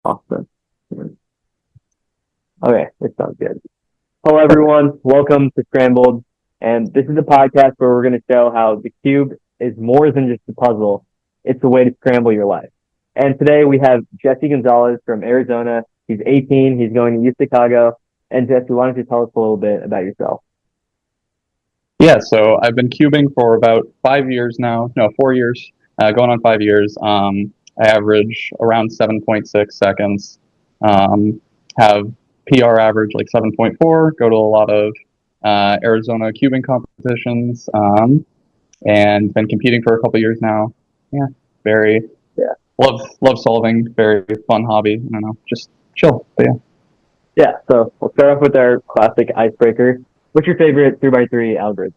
Awesome. Okay, it sounds good. Hello, everyone. Welcome to Scrambled. And this is a podcast where we're going to show how the cube is more than just a puzzle. It's a way to scramble your life. And today we have Jesse Gonzalez from Arizona. He's 18. He's going to U Chicago. And Jesse, why don't you tell us a little bit about yourself? Yeah, so I've been cubing for about 5 years now. No, 4 years, going on 5 years. I average around 7.6 seconds. Have PR average like 7.4. Go to a lot of Arizona cubing competitions, and been competing for a couple years now. Yeah, very Yeah. love solving. Very fun hobby. I don't know, just chill. But yeah. Yeah. So we'll start off with our classic icebreaker. What's your favorite 3x3 algorithm?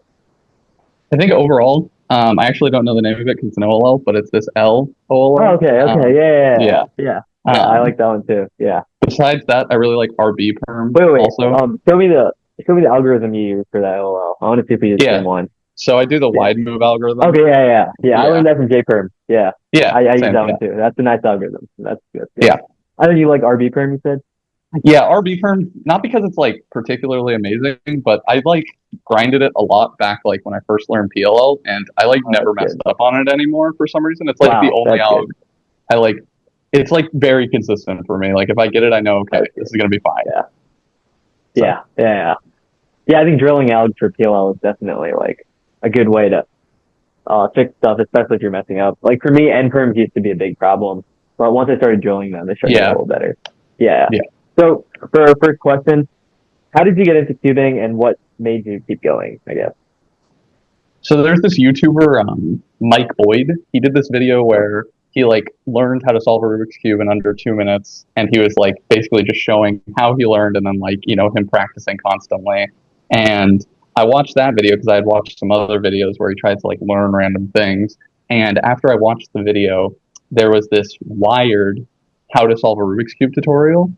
I think overall, I actually don't know the name of it because it's an OLL, but it's this Oh, LOLL. okay. Okay. Yeah. Yeah. Yeah. Yeah. Yeah. I like Um, that one too. Yeah. Besides that, I really like RB perm Wait. also. Show me the algorithm you use for that OL. I want to see if we use the Yeah. same one. So I do the Yeah. wide move algorithm. Okay. Yeah. I Yeah. learned that from JPerm. Yeah. Yeah. I use Same. that Yeah. one too. That's a nice algorithm. That's good. Yeah. Yeah. I know you like RB Perm. You said. Yeah. RB perm, not because it's like particularly amazing, but I like grinded it a lot back like when I first learned PLL, and I like Oh, never that's messed good. up on it anymore for some reason. It's like the Wow, only that's good. alg I like. It's like very consistent for me. Like if I get it, I know okay, That's this good. is gonna be fine. Yeah. So Yeah. I think drilling alg for PLL is definitely like a good way to fix stuff, especially if you're messing up. Like for me, end perms used to be a big problem, but once I started drilling them, they started getting a yeah, little better. Yeah. yeah. So for our first question, how did you get into cubing and what made you keep going? I guess. So there's this YouTuber, Mike Boyd. He did this video where he like learned how to solve a Rubik's cube in under 2 minutes, and he was like basically just showing how he learned, and then like him practicing constantly. And I watched that video because I had watched some other videos where he tried to like learn random things. And after I watched the video, there was this Wired how to solve a Rubik's cube tutorial,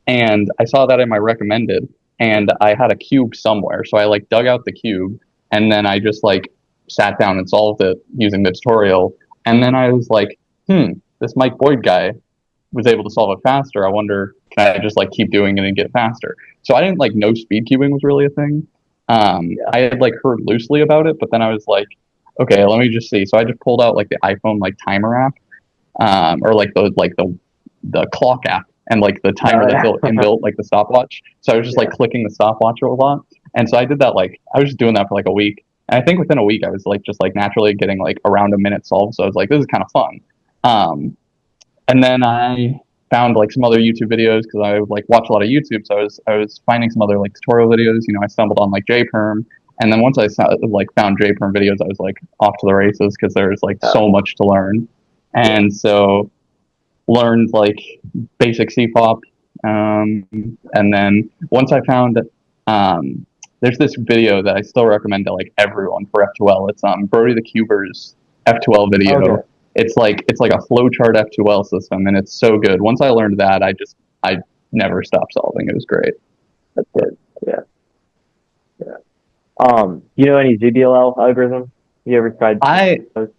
and I saw that in my recommended, and I had a cube somewhere, so I like dug out the cube and then I just like sat down and solved it using the tutorial. And then I was like, this Mike Boyd guy was able to solve it faster. I wonder, can I just like keep doing it and get faster? So I didn't like know speed cubing was really a thing. Yeah. I had like heard loosely about it, but then I was like, okay, let me just see. So I just pulled out like the iPhone like timer app, or like the clock app and like the timer that built Yeah. inbuilt like the stopwatch. So I was just like Yeah. clicking the stopwatch a lot, and so I did that like I was just doing that for like a week. And I think within a week I was like just like naturally getting like around a minute solved. So I was like, this is kind of fun. Um, and then I found like some other YouTube videos because I would like watch a lot of YouTube. So I was finding some other like tutorial videos. I stumbled on like JPerm, and then once I like found JPerm videos, I was like off to the races because there's like Oh, so much to learn. yeah. And so learned like basic CFOP, and then once I found there's this video that I still recommend to like everyone for F2L. It's Brody the Cuber's F2L Okay. video. It's like a flowchart F2L system, and it's so good. Once I learned that, I never stopped solving. It was great. That's good. Yeah. Yeah. Do you know any ZBLL algorithm? You ever tried I those?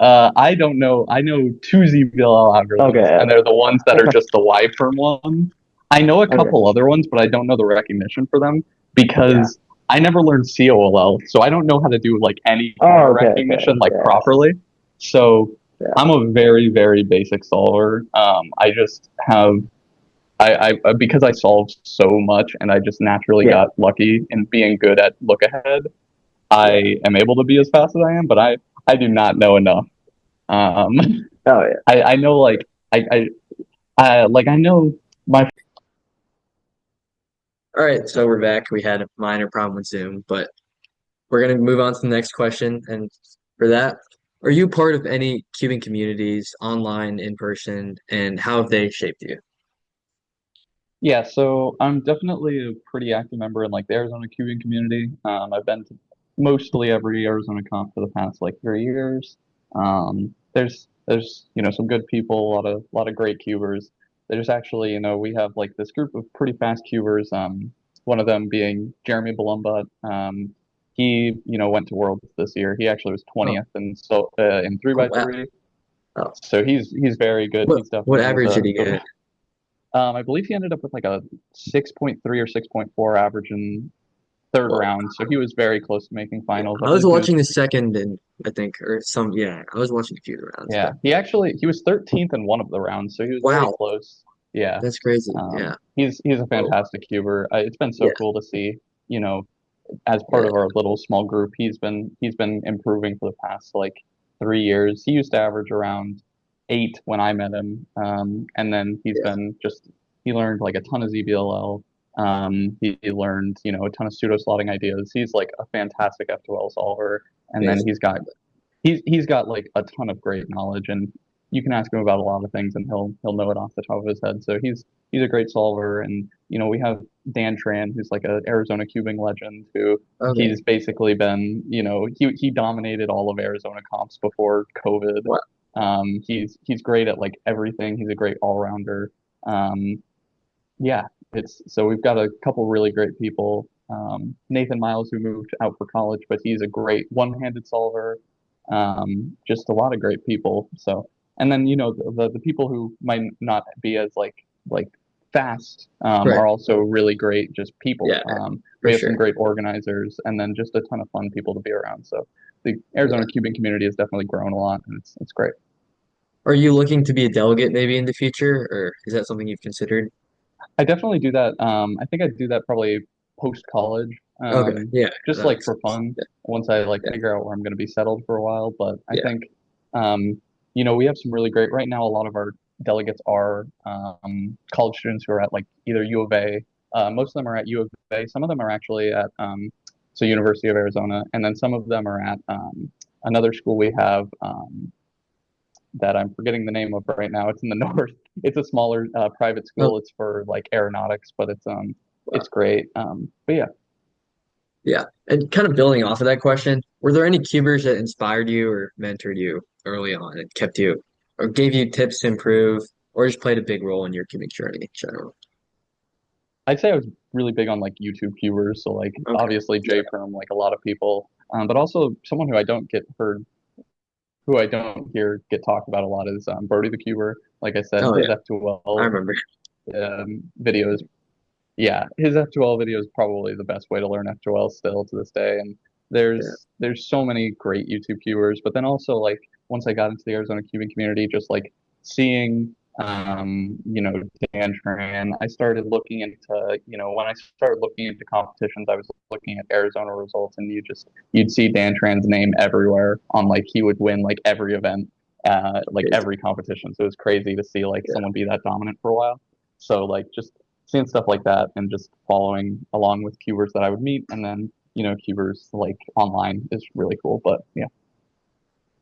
I don't know. I know two ZBLL algorithms, Okay. and they're the ones that are just the Y perm one. I know a Okay. couple other ones, but I don't know the recognition for them Yeah. because I never learned COLL, so I don't know how to do like any Oh, camera okay. recognition like Yeah. properly. So Yeah. I'm a very, very basic solver. I just have because I solved so much and I just naturally Yeah. got lucky in being good at look ahead. Yeah. I am able to be as fast as I am, but I do not know enough. Um, Oh, yeah. I know like I know my All right, so we're back. We had a minor problem with Zoom, but we're going to move on to the next question. And for that, are you part of any cubing communities, online, in person, and how have they shaped you? yeah. So I'm definitely a pretty active member in like the Arizona cubing community. I've been to mostly every Arizona comp for the past like 3 years. There's some good people, a lot of great cubers. There's actually we have like this group of pretty fast cubers. One of them being Jeremy Balumba. He went to Worlds this year. He actually was Oh, 20th and so in three oh by wow. three. Oh, So he's very good. what He's what definitely average did he get? I believe he ended up with like a 6.3 or 6.4 average in third Well, round. So he was very close to making yeah, finals. I I was believe he watching was the second and I think or some yeah, I was watching a few of the rounds, yeah. but He was 13th in one of the rounds, so he was very wow, close. Yeah. that's crazy. Yeah. He's a Whoa. fantastic cuber. It's been so Yeah. cool to see, you know, as part Yeah. of our little small group, he's been improving for the past like 3 years. He used to average around 8 when I met him, and then he's Yeah. been just he learned like a ton of ZBLL. He learned a ton of pseudo slotting ideas. He's like a fantastic F2L solver, and then Amazing. he's got like a ton of great knowledge, and you can ask him about a lot of things, and he'll know it off the top of his head. So he's a great solver, and we have Dan Tran, who's like a Arizona cubing legend, who Okay. he's basically been, he dominated all of Arizona comps before COVID. Wow. He's great at like everything. He's a great all rounder. Um, yeah, it's so we've got a couple really great people. Nathan Miles, who moved out for college, but he's a great one-handed solver. Just a lot of great people. So, and then the people who might not be as like fast Right. are also really great, just people. Yeah, We for have some sure. great organizers, and then just a ton of fun people to be around. So the Arizona Yeah. cubing community has definitely grown a lot, and it's great. Are you looking to be a delegate maybe in the future, or is that something you've considered? I definitely do that. I think I'd do that probably post college, Okay. Yeah, just that like makes for sense. fun. Yeah. Once I like Yeah. figure out where I'm going to be settled for a while. But I Yeah. think, we have some really great right now. A lot of our delegates are college students who are at like either U of A. Most of them are at U of A. Some of them are actually at so University of Arizona, and then some of them are at another school we have. That I'm forgetting the name of right now. It's in the north. It's a smaller private Oh, school. It's for like aeronautics, but wow. it's great. But yeah, Yeah. And kind of building off of that question, were there any cubers that inspired you or mentored you early on and kept you or gave you tips to improve or just played a big role in your cubing journey in general? I'd say I was really big on like YouTube cubers. So like Okay. obviously Yeah. J Perm, like a lot of people, but also someone who I don't hear get talked about a lot is Brody the Cuber. Like I said, Oh his yeah. I F2L remember. videos. Yeah, his F2L video is probably the best way to learn F2L still to this day. And Yeah. there's so many great YouTube cubers, but then also like once I got into the Arizona cubing community, just like seeing Dan Tran, I started looking into when I started looking into competitions, I was looking at Arizona results, and you'd see Dan Tran's name everywhere on like he would win like every event, like Crazy. every competition. So it was crazy to see like Yeah. someone be that dominant for a while. So like just seeing stuff like that and just following along with cubers that I would meet, and then cubers like online is really cool. But yeah,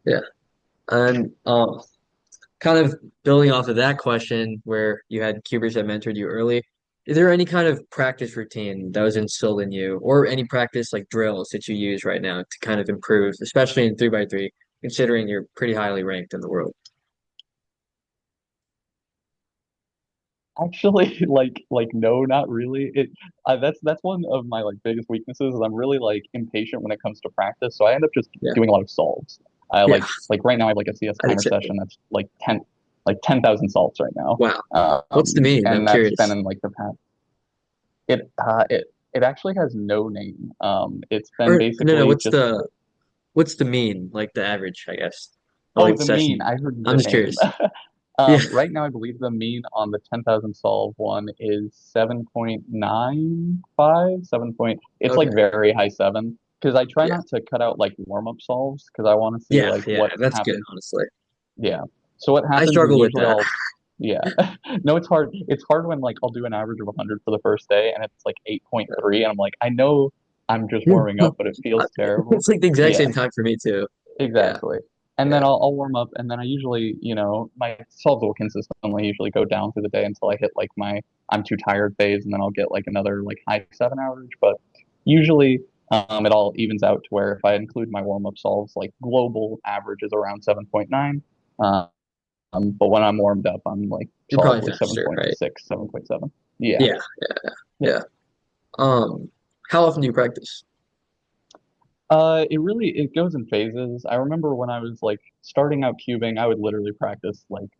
Yeah. And kind of building off of that question where you had cubers that mentored you early, is there any kind of practice routine that was instilled in you or any practice like drills that you use right now to kind of improve, especially in 3x3, considering you're pretty highly ranked in the world? actually, like no, not really. That's one of my like biggest weaknesses is I'm really like impatient when it comes to practice. So I end up just Yeah. doing a lot of solves. I Yeah. like right now I have like a CS I think timer so. session that's like 10,000 salts right now. Wow. What's the mean? I'm And that's been curious. in like the past. It actually has no name. It's been Or no, no, basically just what's the mean? Like the average, I guess. Or oh like the the mean. session. I heard I'm the just name. curious. Yeah. Right now, I believe the mean on the 10,000 solve one is 7.95, 7 point. It's Okay. like very high seven because I try Yeah. not to cut out like warm-up solves because I want to see Yeah. like Yeah. what That's good, happens. honestly. Yeah. So what I happens is struggle with usually that. yeah. No, it's hard. It's hard when like I'll do an average of 100 for the first day and it's like 8.3 and I'm like, I know I'm just warming up, but it feels terrible. It's like the exact Yeah. same time for me too. Yeah, Exactly. And then yeah, I'll warm up, and then I usually, my solves will consistently usually go down through the day until I hit like my I'm too tired phase, and then I'll get like another like high seven average. But usually, it all evens out to where if I include my warm up solves, like global average is around 7.9. But when I'm warmed up, I'm like you're probably solidly faster, right? 7.6, 7.7. Yeah. Yeah, Yeah. yeah. Um, how often do you practice? It goes in phases. I remember when I was like starting out cubing, I would literally practice like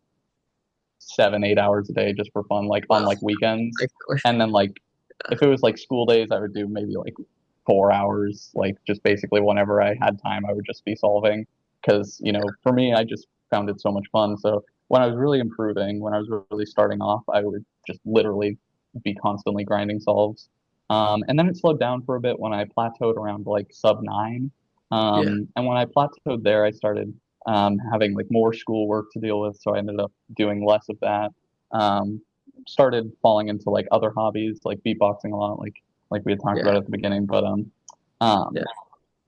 7, 8 hours a day just for fun, like on Wow. like weekends. Like, And then like if it was like school days, I would do maybe like 4 hours, like just basically whenever I had time, I would just be solving. Because, for me, I just found it so much fun. So when I was really improving, when I was really starting off, I would just literally be constantly grinding solves. And then it slowed down for a bit when I plateaued around like sub 9. yeah, And when I plateaued there, I started having like more schoolwork to deal with, so I ended up doing less of that. Um, Started falling into like other hobbies, like beatboxing a lot, like we had talked yeah, about at the beginning. yeah, Um,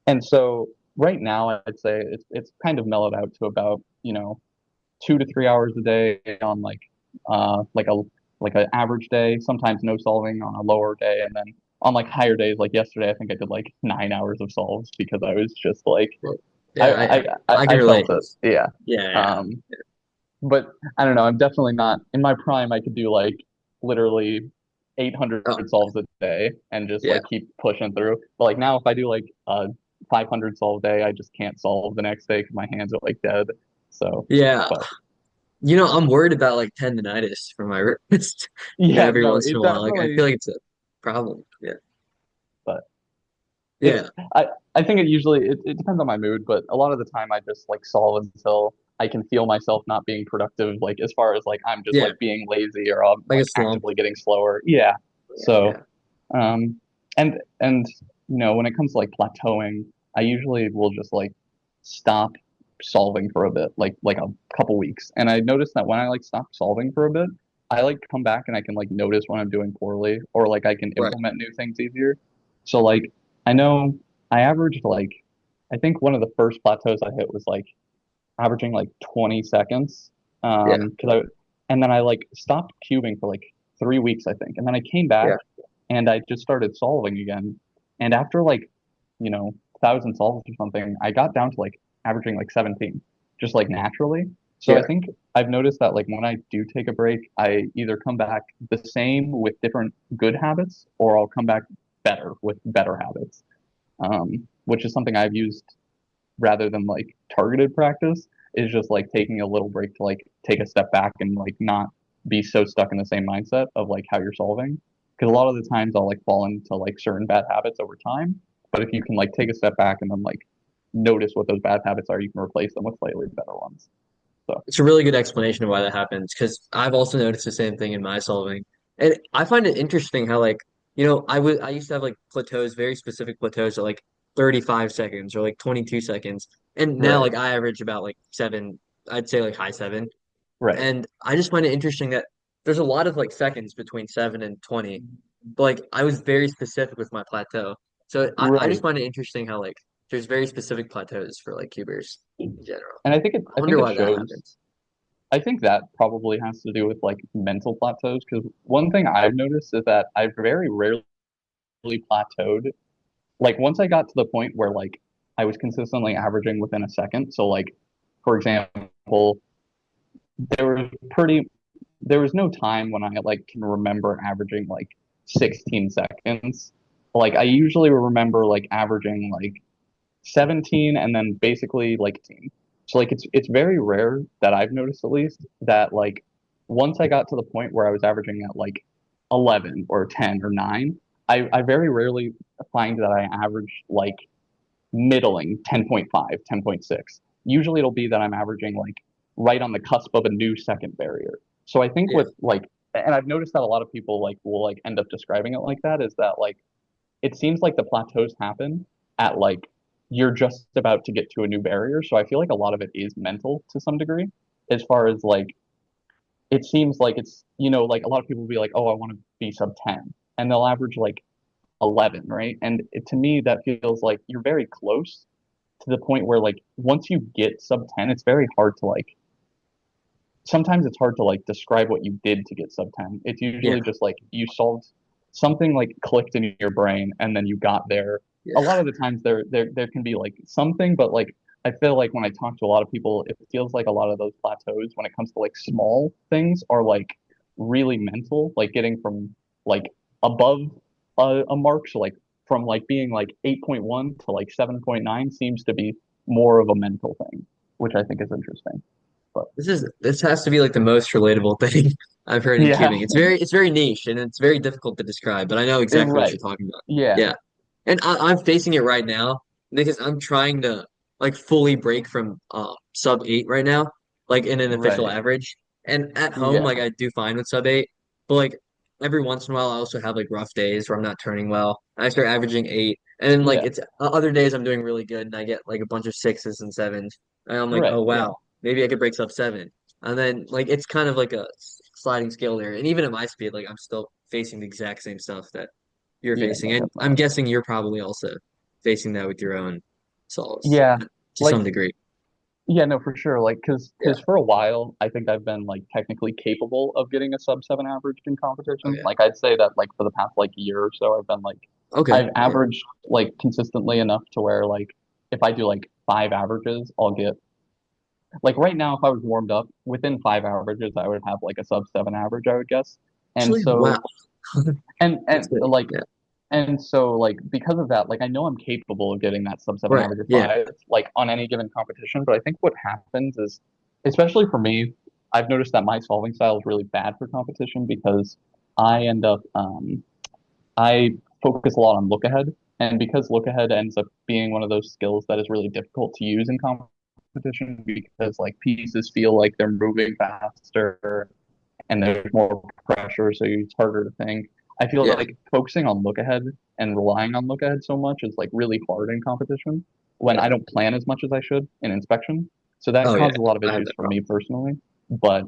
and so right now, I'd say it's kind of mellowed out to about 2 to 3 hours a day on like a like an average day. Sometimes no solving on a lower day, and then on like higher days, like yesterday, I think I did like 9 hours of solves because I was just like well, I yeah. I I, I can I relate. felt it, yeah. Yeah, yeah, Um, but I don't know. I'm definitely not in my prime. I could do like literally 800 oh, solves a day and just yeah, like keep pushing through. But like now, if I do like a 500 solve day, I just can't solve the next day because my hands are like dead. So, yeah. but I'm worried about like tendonitis for my wrist. yeah, Every no, once in it a while, like I definitely. feel like it's a problem. Yeah, But it's yeah, I think it depends on my mood, but a lot of the time I just like solve until I can feel myself not being productive, like as far as like I'm just yeah. like being lazy or I'm Like a like slump. actively getting slower. Yeah. Yeah, So yeah, um and when it comes to like plateauing, I usually will just like stop solving for a bit, like a couple weeks. And I noticed that when I like stop solving for a bit, I like come back and I can like notice when I'm doing poorly or like I can right. implement new things easier. So like I know I averaged like I think one of the first plateaus I hit was like averaging like 20 seconds. Yeah, 'Cause and then I like stopped cubing for like 3 weeks, I think. And then I came back yeah, and I just started solving again. And after like, 1,000 solves or something, I got down to like averaging like 17, just like naturally. So I yeah. think I've noticed that like when I do take a break, I either come back the same with different good habits, or I'll come back better with better habits, which is something I've used rather than like targeted practice, is just like taking a little break to like take a step back and like not be so stuck in the same mindset of like how you're solving. Because a lot of the times I'll like fall into like certain bad habits over time. But if you can like take a step back and then like notice what those bad habits are, you can replace them with slightly better ones. So It's a really good explanation of why that happens because I've also noticed the same thing in my solving. And I find it interesting how like, I used to have like plateaus, very specific plateaus at like 35 seconds or like 22 seconds. And now right, like I average about like seven, I'd say like high seven. right, And I just find it interesting that there's a lot of like seconds between 7 and 20. But like I was very specific with my plateau. So I just right. find it interesting how like there's very specific plateaus for like cubers in general. And I I think wonder it why that shows. happens. I think that probably has to do with like mental plateaus because one thing I've noticed is that I very rarely plateaued. Like once I got to the point where like I was consistently averaging within a second. So like for example, there was pretty there was no time when I like can remember averaging like 16 seconds. Like I usually remember like averaging like 17 and then basically like 18. So like it's very rare that I've noticed at least that like once I got to the point where I was averaging at like 11 or 10 or 9, I very rarely find that I average like middling 10.5, 10.6. Usually it'll be that I'm averaging like right on the cusp of a new second barrier. So I think Yeah. with like, and I've noticed that a lot of people like will like end up describing it like that, is that like it seems like the plateaus happen at like you're just about to get to a new barrier. So I feel like a lot of it is mental to some degree, as far as like it seems like it's like a lot of people will be like, oh, I want to be sub 10, and they'll average like 11, right? And to me that feels like you're very close to the point where like once you get sub 10, it's very hard to like sometimes it's hard to like describe what you did to get sub 10. It's Yeah. usually just like you solved something, like clicked in your brain and then you got there. A Yeah. lot of the times there can be like something, but like I feel like when I talk to a lot of people, it feels like a lot of those plateaus when it comes to like small things are like really mental, like getting from like above a mark, so like from like being like 8.1 to like 7.9 seems to be more of a mental thing, which I think is interesting. But This has to be like the most relatable thing I've heard in yeah, cubing. It's very niche and it's very difficult to describe, but I know exactly what right. you're talking about. Yeah, Yeah. And I'm facing it right now because I'm trying to like fully break from sub 8 right now, like in an official right. average. And at home, Yeah, like I do fine with sub 8, but like every once in a while I also have like rough days where I'm not turning well. I start averaging 8. And then like yeah, it's other days I'm doing really good and I get like a bunch of sixes and sevens. And I'm like, right. oh Yeah, wow, maybe I could break sub 7. And then like it's kind of like a sliding scale there. And even at my speed, like I'm still facing the exact same stuff that you're yeah, facing. no, And I'm definitely. guessing you're probably also facing that with your own solves Yeah, to some like degree. yeah, no, for sure. Like, Yeah. cause for a while, I think I've been like technically capable of getting a sub seven average in Oh competition. yeah. Like, I'd say that like for the past like year or so, I've been like, Okay. I've Yeah. averaged like consistently enough to where like if I do like five averages, I'll get like right now if I was warmed up within five averages, I would have like a sub seven average, I would guess. And Actually, wow. so and That's good. like Yeah. and so, like, because of that, like, I know I'm capable of getting that sub seven Right. average of Yeah. five, like, on any given competition. But I think what happens is, especially for me, I've noticed that my solving style is really bad for competition because I end up, I focus a lot on look ahead. And because look ahead ends up being one of those skills that is really difficult to use in competition because, like, pieces feel like they're moving faster and there's more pressure, so it's harder to think. I feel Yeah. like focusing on look ahead and relying on look ahead so much is like really hard in competition when I Yeah. don't plan as much as I should in inspection. So that Oh yeah. causes a lot of I have issues that for problem. me personally. But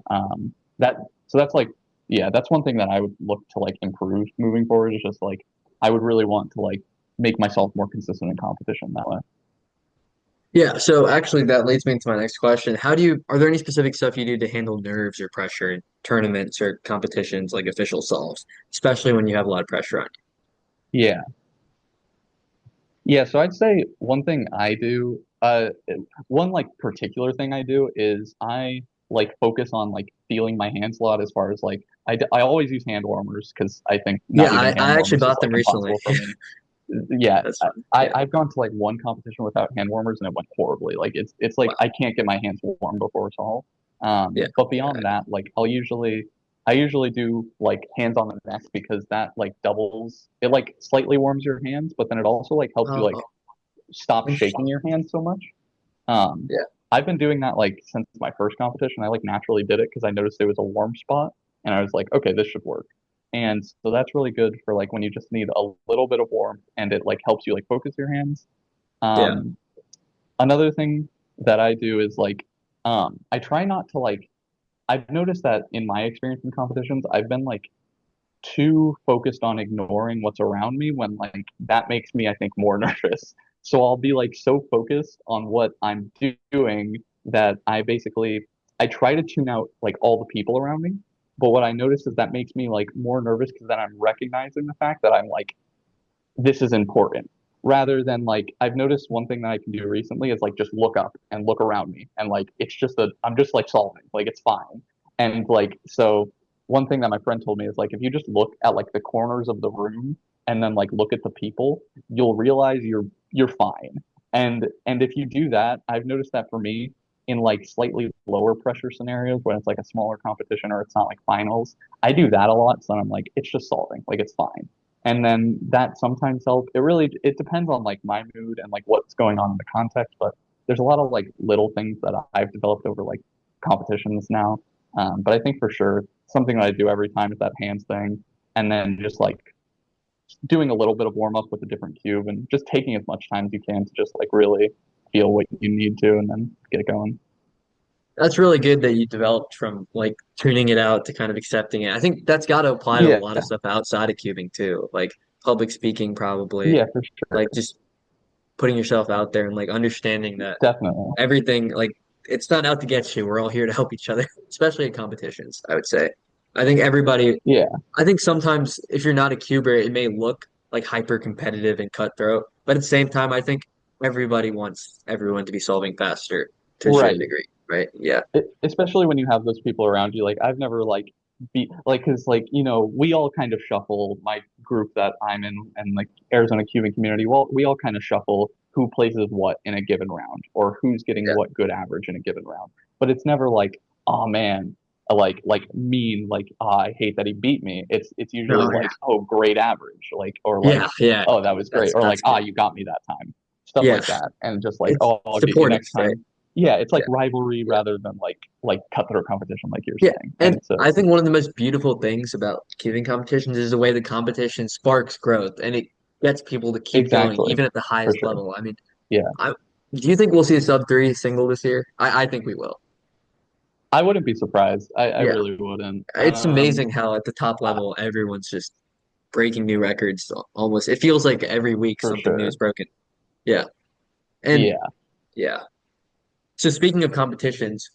that so that's like yeah, that's one thing that I would look to like improve moving forward is just like I would really want to like make myself more consistent in competition that way. Yeah. So actually, that leads me into my next question. Are there any specific stuff you do to handle nerves or pressure in tournaments or competitions like official solves, especially when you have a lot of pressure on Yeah. Yeah, so I'd say one thing I do, one like particular thing I do is I like focus on like feeling my hands a lot as far as like I always use hand warmers because I think you? not Yeah, using hand I actually warmers is bought them like recently. impossible for me. Yeah, That's fun. I've gone to like one competition without hand warmers and it went horribly. Like it's like Wow. I can't get my hands warm before solve. Yeah. But Yeah. beyond that, like I usually do like hands on the neck because that like doubles it like slightly warms your hands, but then it also like helps you like Oh, stop interesting. shaking your hands so much. Um, Yeah. I've been doing that like since my first competition. I like naturally did it because I noticed there was a warm spot and I was like, okay, this should work. And so that's really good for like when you just need a little bit of warmth and it like helps you like focus your hands. Yeah. Um, Another thing that I do is like I try not to like I've noticed that in my experience in competitions, I've been like too focused on ignoring what's around me when like that makes me I think more nervous. So I'll be like so focused on what I'm doing that I try to tune out like all the people around me. But what I notice is that makes me like more nervous because then I'm recognizing the fact that I'm like this is important rather than like I've noticed one thing that I can do recently is like just look up and look around me and like it's just a I'm just like solving like it's fine and like so one thing that my friend told me is like if you just look at like the corners of the room and then like look at the people you'll realize you're fine and if you do that I've noticed that for me in like slightly lower pressure scenarios when it's like a smaller competition or it's not like finals I do that a lot so I'm like it's just solving like it's fine and then that sometimes helps. It depends on like my mood and like what's going on in the context, but there's a lot of like little things that I've developed over like competitions now. But I think for sure something that I do every time is that hands thing, and then just like doing a little bit of warm up with a different cube and just taking as much time as you can to just like really feel what you need to and then get it going. That's really good that you developed from like tuning it out to kind of accepting it. I think that's got to apply to a Yeah, lot of stuff outside of cubing too, like public speaking, probably, yeah, for like sure. just putting yourself out there and like understanding that Definitely. everything, like, it's not out to get you. We're all here to help each other, especially in competitions, I would say. I think everybody, Yeah, I think sometimes if you're not a cuber, it may look like hyper competitive and cutthroat, but at the same time, I think everybody wants everyone to be solving faster to a certain right. degree, right? Yeah. Especially when you have those people around you. Like I've never like be like, because like we all kind of shuffle my group that I'm in and like Arizona Cuban community. Well, we all kind of shuffle who places what in a given round or who's getting Yeah. what good average in a given round. But it's never like, oh man, like mean, like I hate that he beat me. It's usually No, yeah. like, oh, great average, like or like, Yeah, yeah. oh, that was great, or like, That's ah, good. you got me that time, stuff Yeah. like that, and just like, It's oh, I'll get you supportive, next right? time. Yeah, it's like Yeah. rivalry Yeah. rather than like cutthroat competition, like you're Yeah. saying, And and so I think one of the most beautiful things about cubing competitions is the way the competition sparks growth and it gets people to keep going, exactly, even at the for highest sure. level. I mean, Yeah, I do you think we'll see a sub three single this year? I think we will. I wouldn't be surprised. I Yeah. really wouldn't. It's amazing how at the top level everyone's just breaking new records almost. It feels like every week for something new is sure. broken. Yeah. And Yeah, yeah. So speaking of competitions,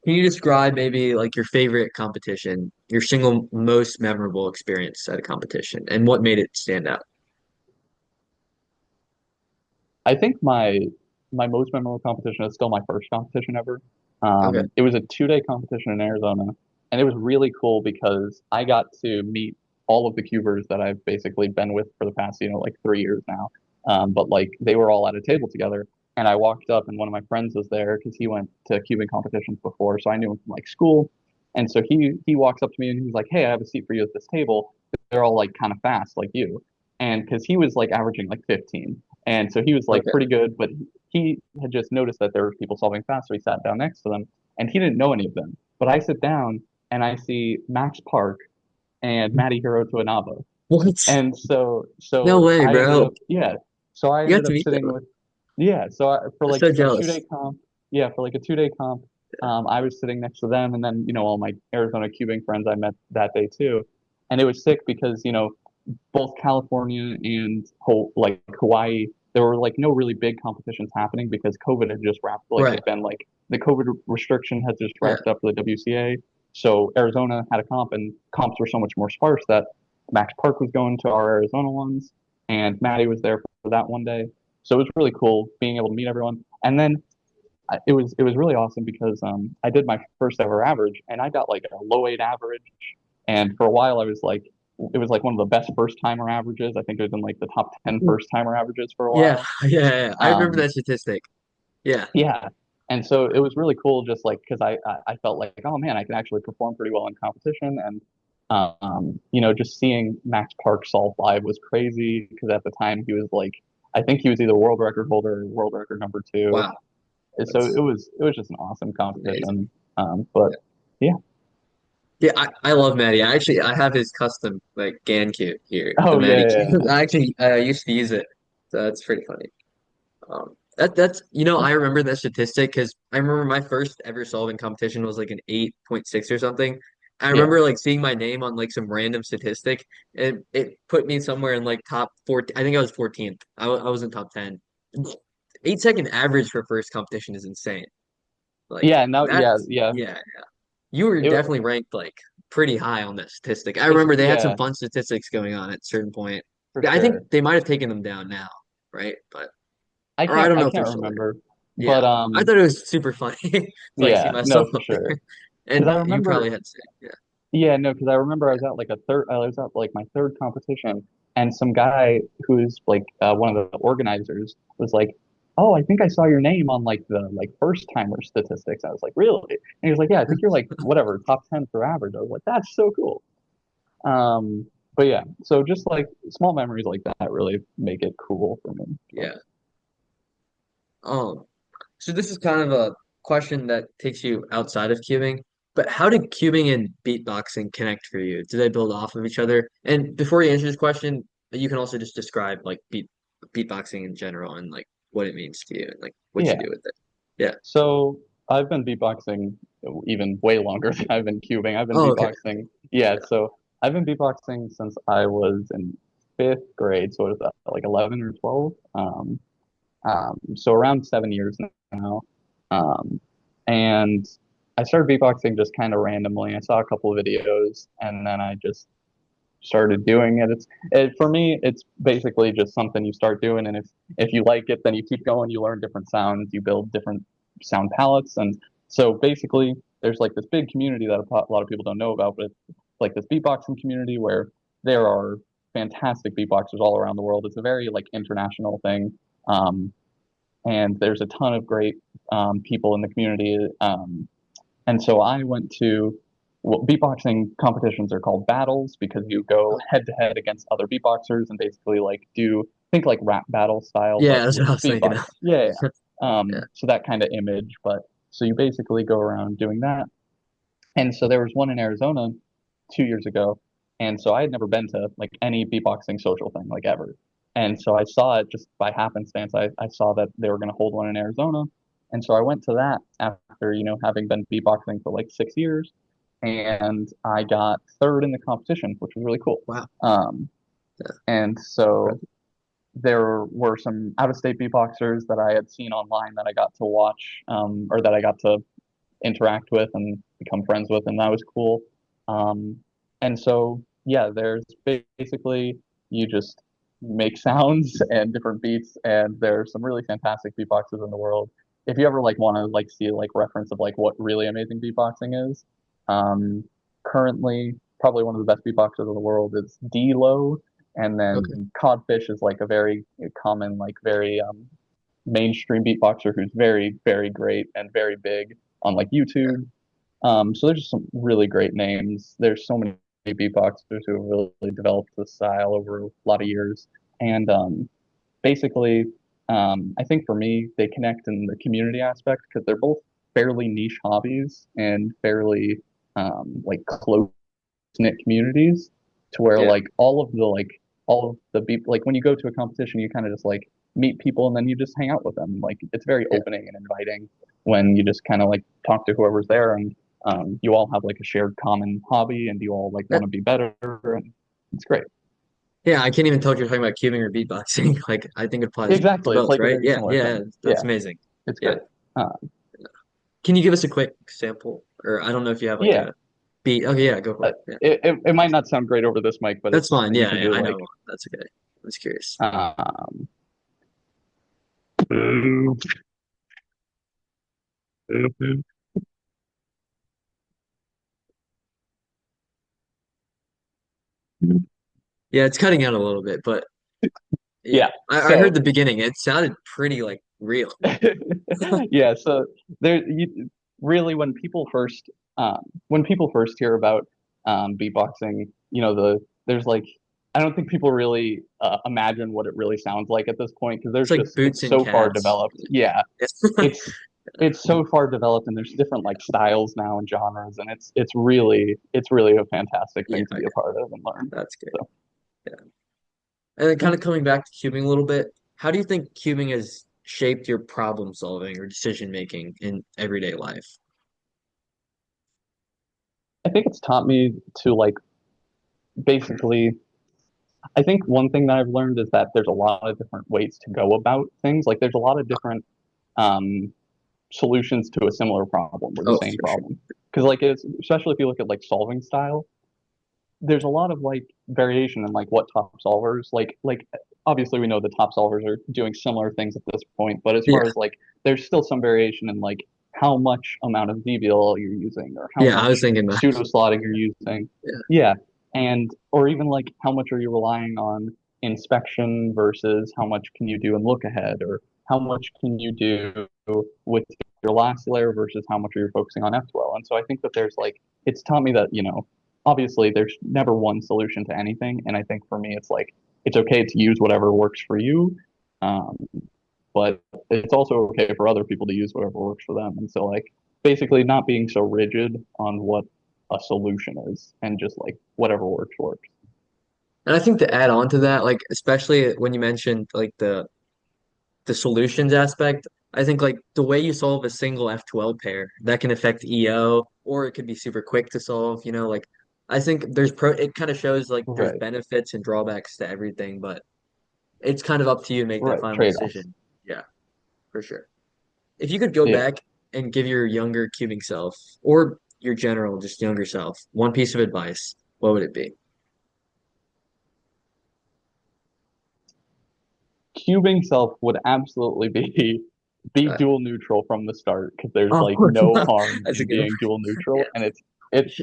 can you describe maybe like your favorite competition, your single most memorable experience at a competition, and what made it stand out? I think my most memorable competition is still my first competition ever. Okay. It was a 2-day competition in Arizona, and it was really cool because I got to meet all of the cubers that I've basically been with for the past, like 3 years now. But like they were all at a table together, and I walked up, and one of my friends was there because he went to Cuban competitions before, so I knew him from like school. And so he walks up to me and he's like, "Hey, I have a seat for you at this table." They're all like kind of fast, like you, and because he was like averaging like 15. And so he was like Okay. pretty good, but he had just noticed that there were people solving fast, so he sat down next to them, and he didn't know any of them. But I sit down and I see Max Park and Matty Hiroto Inaba, What? and so No so way, I ended bro. up yeah, so I You got ended to up meet sitting them. with yeah, so for I'm like so a 2-day jealous. comp, yeah, for like a 2-day comp, I was sitting next to them, and then all my Arizona Cuban friends I met that day too, and it was sick because both California and like Hawaii, there were like no really big competitions happening because COVID had just wrapped, like Right. had been like the COVID restriction had just Yeah. wrapped up for the WCA. So Arizona had a comp, and comps were so much more sparse that Max Park was going to our Arizona ones, and Maddie was there for that one day. So it was really cool being able to meet everyone. And then it was really awesome because I did my first ever average, and I got like a low eight average. And for a while, I was like, it was like one of the best first timer averages. I think it was in like the top 10 first timer averages for a Yeah. while. Yeah. I remember Um, that statistic. Yeah. yeah. And so it was really cool, just like because I felt like, oh man, I can actually perform pretty well in competition. And just seeing Max Park solve live was crazy because at the time he was like, I think he was either world record holder or world record number two. Wow. And so That's it was just an awesome amazing. competition. But Yeah. yeah. Yeah, I love Matty. I have his custom like GAN cube here, the Oh yeah, Matty yeah, cube. yeah. I actually used to use it, so that's pretty funny. That's I remember that statistic because I remember my first ever solving competition was like an 8.6 or something. I Yeah. remember like seeing my name on like some random statistic, and it put me somewhere in like top 14. I think I was 14th. I was in top 10. 8-second average for first competition is insane. Like Yeah, no, yeah, that's yeah. yeah. You were It, definitely ranked like pretty high on that statistic. I it's remember they had some yeah, fun statistics going on at a certain point. for I sure. think they might have taken them down now, right? But I or I can't don't I know if they're can't still there. remember, but Yeah, I thought it was super funny to like see yeah, no, myself for up there, sure. Because and I you remember, probably had to say, yeah, yeah, no, because I remember I was at like my third competition, and some guy who's like one of the organizers was like, "Oh, I think I saw your name on like the like first timer statistics." I was like, "Really?" And he was like, "Yeah, I think you're like whatever top 10 for average." I was like, "That's so cool." But yeah, so just like small memories like that really make it cool for me. But yeah. Um, so this is kind of a question that takes you outside of cubing, but how did cubing and beatboxing connect for you? Do they build off of each other? And before you answer this question, you can also just describe like beatboxing in general and like what it means to you and like what you yeah, do with it. Yeah. so I've been beatboxing even way longer than I've been cubing. I've been Oh, okay. beatboxing, yeah. Yeah. So I've been beatboxing since I was in fifth grade. So what is that, like 11 or 12? So around 7 years now. Um, and I started beatboxing just kind of randomly. I saw a couple of videos, and then I just started doing it. For me, it's basically just something you start doing, and if you like it, then you keep going. You learn different sounds, you build different sound palettes, and so basically, there's like this big community that a lot of people don't know about, but like this beatboxing community where there are fantastic beatboxers all around the world. It's a very like international thing. Um, and there's a ton of great people in the community. And so I went to well, beatboxing competitions are called battles because you go head to head against other beatboxers and basically like do think like rap battle style, Yeah, but that's what with I was thinking beatbox. of. Yeah, yeah. Yeah. So that kind of image, but so you basically go around doing that. And so there was one in Arizona 2 years ago, and so I had never been to like any beatboxing social thing like ever. And so I saw it just by happenstance. I saw that they were going to hold one in Arizona, and so I went to that after having been beatboxing for like 6 years, and I got third in the competition, which was really cool. Wow. Yeah. And so there were some out-of-state beatboxers that I had seen online that I got to watch, or that I got to interact with and become friends with, and that was cool. Um, and so, yeah, there's basically you just make sounds and different beats, and there's some really fantastic beatboxers in the world. If you ever like want to like see like reference of like what really amazing beatboxing is, um, currently probably one of the best beatboxers in the world is D-Lo, and Okay. then Codfish is like a very common like very mainstream beatboxer who's very, very great and very big on like Yeah. YouTube. So there's just some really great names. There's so many beatboxers who have really developed this style over a lot of years. And basically, I think for me, they connect in the community aspect because they're both fairly niche hobbies and fairly like close knit communities to where Yeah. like all of the beat like when you go to a competition you kind of just like meet people and then you just hang out with them like it's very Yeah. opening and inviting when you just kind of like talk to whoever's there and you all have like a shared common hobby and you all like want That, to be better and it's great. yeah, I can't even tell if you're talking about cubing or beatboxing. Like I think it applies to Exactly, it's both, like a right? very Yeah, similar yeah, thing. that's Yeah, amazing. it's Yeah. great. uh, Can you give us a quick sample? Or I don't know if you have like yeah, a beat. Okay, yeah, go for it. Yeah. it might not sound great over this mic but That's it's fine. you Yeah, can yeah, do I like know. That's okay. I was curious. um Yeah, it's cutting out a little bit, but yeah. yeah, I heard so the beginning. It sounded pretty like real. yeah, so really when people first hear about beatboxing, there's like I don't think people really imagine what it really sounds like at this point because It's like boots it's and so far cats. developed. Yeah, it's it's so far developed and there's different like styles now and genres and it's really a fantastic Yeah, thing to be a part of and learn. that's great. So Yeah. And then yeah. kind of coming back to cubing a little bit, how do you think cubing has shaped your problem solving or decision making in everyday life? I think it's taught me to like basically I think one thing that I've learned is that there's a lot of different ways to go about things. Like there's a lot of different um, solutions to a similar problem or the Oh, same for sure. problem. Because like it's especially if you look at like solving style, there's a lot of like variation in like what top solvers like obviously we know the top solvers are doing similar things at this point, but as far Yeah. as like there's still some variation in like how much amount of DVL you're using or how Yeah, I was much thinking that. pseudo slotting you're using. Yeah. Yeah. And or even like how much are you relying on inspection versus how much can you do in look ahead or how much can you do with your last layer versus how much are you focusing on F12. And so I think that there's like it's taught me that, obviously there's never one solution to anything and I think for me it's like it's okay to use whatever works for you, um, but it's also okay for other people to use whatever works for them and so like basically not being so rigid on what a solution is and just like whatever works. And I think to add on to that, like especially when you mentioned like the solutions aspect, I think like the way you solve a single F12 pair that can affect EO or it could be super quick to solve, like I think it kind of shows like there's Right, benefits and drawbacks to everything, but it's kind of up to you to make that right, final trade-offs. decision. Yeah, for sure. If you could go Yeah. back and give your younger cubing self or your general, just younger self, one piece of advice, what would it be? Cubing self would absolutely be Uh, dual neutral from the start because there's oh, like no harm that's a in good one. being dual Yeah, neutral and it's it's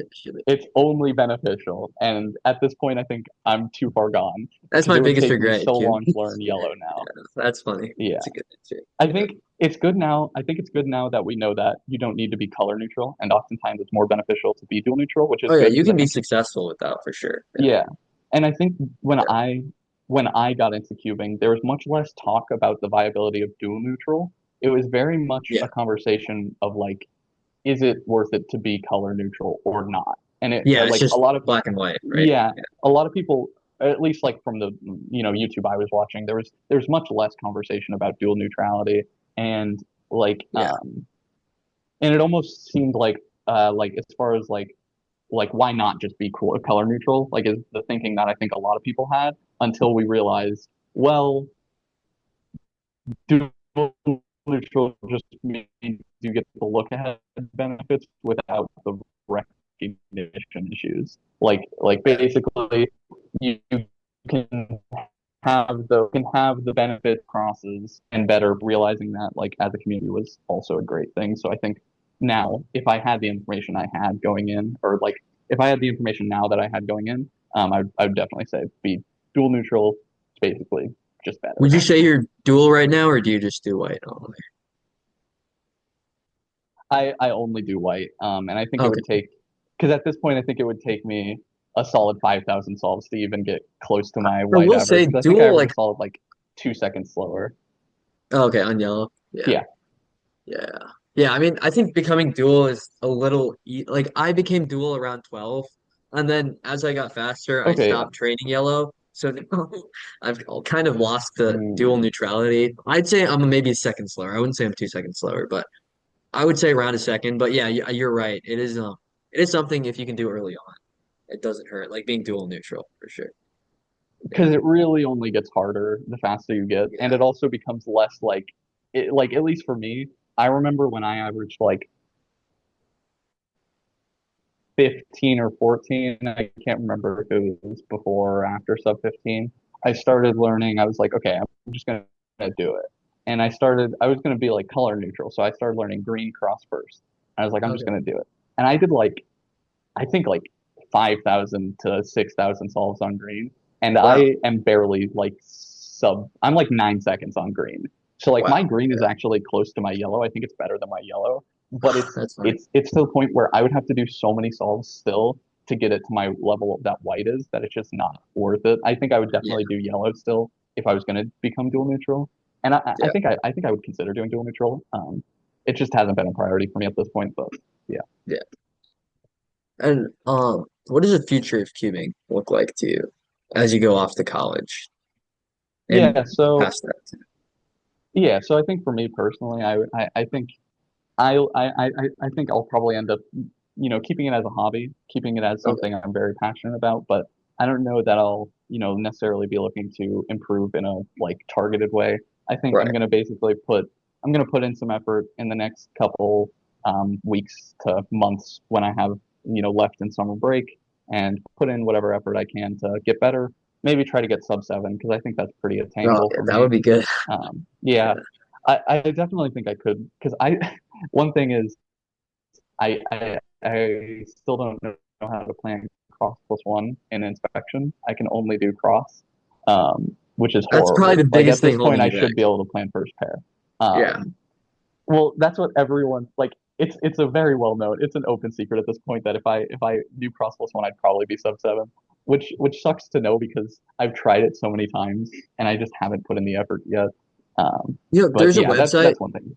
it's only beneficial. And at this point, I think I'm too far gone That's because my it would biggest take me regret, so Cube. long to learn yellow now. Yeah, that's funny. Yeah. That's a good answer. I think it's good now. I think it's good now that we know that you don't need to be color neutral, and oftentimes it's more beneficial to be dual neutral, which is Oh yeah, good you because I can be think successful with that for sure. Yeah. yeah. And I think when Yeah. I got into cubing, there was much less talk about the viability of dual neutral. It was very much Yeah. a conversation of like, is it worth it to be color neutral or not? And Yeah, it's like a just lot of black and white, right? yeah, a lot of people, at least like from the YouTube I was watching, there's much less conversation about dual neutrality and like Yeah. and it almost seemed like as far as like why not just be color neutral? Like is the thinking that I think a lot of people had until we realized, well, dual neutral just means you get the look ahead benefits without the recognition issues. Like Yeah. basically you can have the benefit crosses and better realizing that like as a community was also a great thing. So I think now if I had the information I had going in, or like if I had the information now that I had going in, I would definitely say be dual neutral. It's basically just better. Would you say you're dual right now, or do you just do white only? I only do white, and I think it Okay. would take because at this point I think it would take me a solid 5,000 solves to even get close to my I white will average. say 'Cause I think I dual, average like a solid like 2 seconds slower. okay, on yellow. Yeah. Yeah. Yeah. Yeah, I mean, I think becoming dual is a little e like I became dual around 12, and then as I got faster, I Okay. Yeah. stopped training yellow. So now I've kind of lost the dual Mm. neutrality. I'd say I'm maybe a second slower. I wouldn't say I'm 2 seconds slower, but I would say around a second. But yeah, you're right. It is something if you can do early on. It doesn't hurt, like being dual neutral for sure. Yeah. Because it really only gets harder the faster you get, and Yeah. it also becomes less like it. Like at least for me, I remember when I averaged like 15 or 14. I can't remember if it was before or after sub 15. I started learning. I was like, okay, I'm just gonna do it, and I was gonna be like color neutral, so I started learning green cross first. I was like, I'm just Okay. gonna do it, and I did like I think like 5,000 to 6,000 solves on green, and Wow. I am barely like I'm like 9 seconds on green. So like my Wow. green is Yeah. actually close to my yellow. I think it's better than my yellow, but That's funny. it's to the point where I would have to do so many solves still to get it to my level that white is that it's just not worth it. I think I would Yeah. definitely do yellow still if I was going to become dual neutral, and Yeah. I think I would consider doing dual neutral. It just hasn't been a priority for me at this point, but yeah. Yeah. And what does the future of cubing look like to you as you go off to college and Yeah, so past that? yeah, so I think for me personally, I think I think I'll probably end up, keeping it as a hobby, keeping it as Okay. something I'm very passionate about, but I don't know that I'll, necessarily be looking to improve in a like targeted way. I think Right. I'm gonna put in some effort in the next couple weeks to months when I have, left in summer break and put in whatever effort I can to get better. Maybe try to get sub 7 because I think that's pretty Oh, attainable yeah, for that would me. be good. Yeah, Yeah. I definitely think I could because one thing is I still don't know how to plan cross plus one in inspection. I can only do cross, which is That's probably horrible. the Like biggest at thing this point, holding I you back. should be able to plan first pair. Yeah. Um, well, that's what everyone like. It's a very well known. It's an open secret at this point that if I knew cross plus one, I'd probably be sub 7, which sucks to know because I've tried it so many times and I just haven't put in the effort yet. You know, But yeah, that's one thing.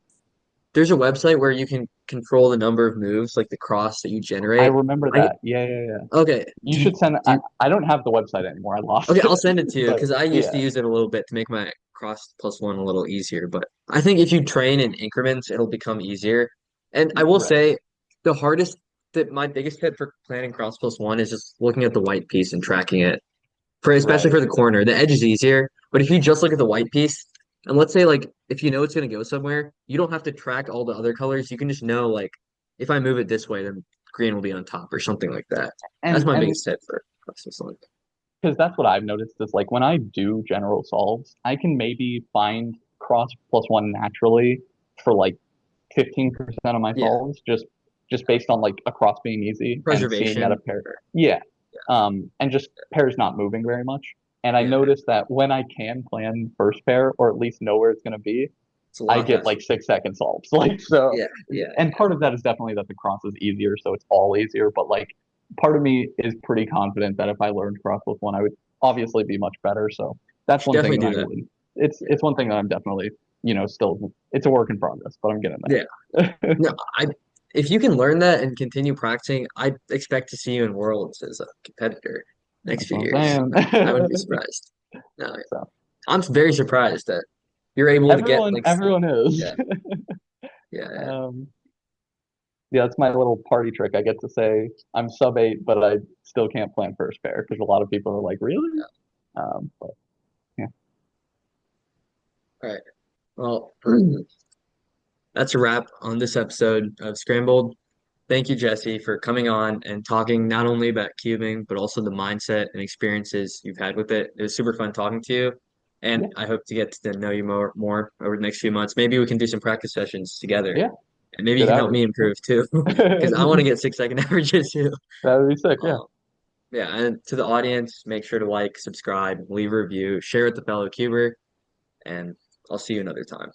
there's a website where you can control the number of moves, like the cross that you I generate. remember I that. Yeah, yeah, yeah. okay. You should send. I don't have the website anymore. I Okay, lost I'll it. send it to you But because I used to yeah, use it a little bit to make my cross plus one a little easier. But I think if you train in increments, it'll become easier. And I will right. say the hardest that my biggest tip for planning cross plus one is just looking at the white piece and tracking it. For especially Right. for the corner, the edge is easier. But if you just look at the white piece, and let's say like if you know it's gonna go somewhere, you don't have to track all the other colors. You can just know like if I move it this way, then green will be on top or something like that. That's my And biggest tip for cross plus one. because that's what I've noticed is like when I do general solves, I can maybe find cross plus one naturally for like 15% of my Yeah. solves just based on like across being easy and seeing that a Preservation. pair, yeah, and just pairs not moving very much. And I Yeah, noticed that when I can plan first pair or at least know where it's going to be, it's a I lot get faster. like 6 second solves. Like so, Yeah, yeah, and part of that is definitely that the cross is easier, so it's all easier. But like part of me is pretty confident that if I learned cross with one, I would obviously be much better. So that's should one definitely thing that do I that. would. Yeah, It's one thing that I'm definitely still it's a work in progress, but I'm getting yeah. there. No, I if you can learn that and continue practicing, I expect to see you in Worlds as a competitor next That's few what years. I'm I wouldn't be saying. surprised. No, So I'm very surprised that you're able to get like, everyone is. yeah, yeah, yeah. Um, yeah, that's my little party trick. I get to say I'm sub 8, but I still can't plan first pair because a lot of people are like, really? But yeah. All right. Well, that's a wrap on this episode of Scrambled. Thank you, Jesse, for coming on and talking not only about cubing, but also the mindset and experiences you've had with it. It was super fun talking to you, and Yeah, I hope to get to know you more over the next few months. Maybe we can do some practice sessions together, yeah, and maybe you good can help hours. me improve too, because I want to get 6 second averages too. That would be sick. Yeah. Um, yeah, and to the audience, make sure to like, subscribe, leave a review, share with the fellow cuber, and I'll see you another time.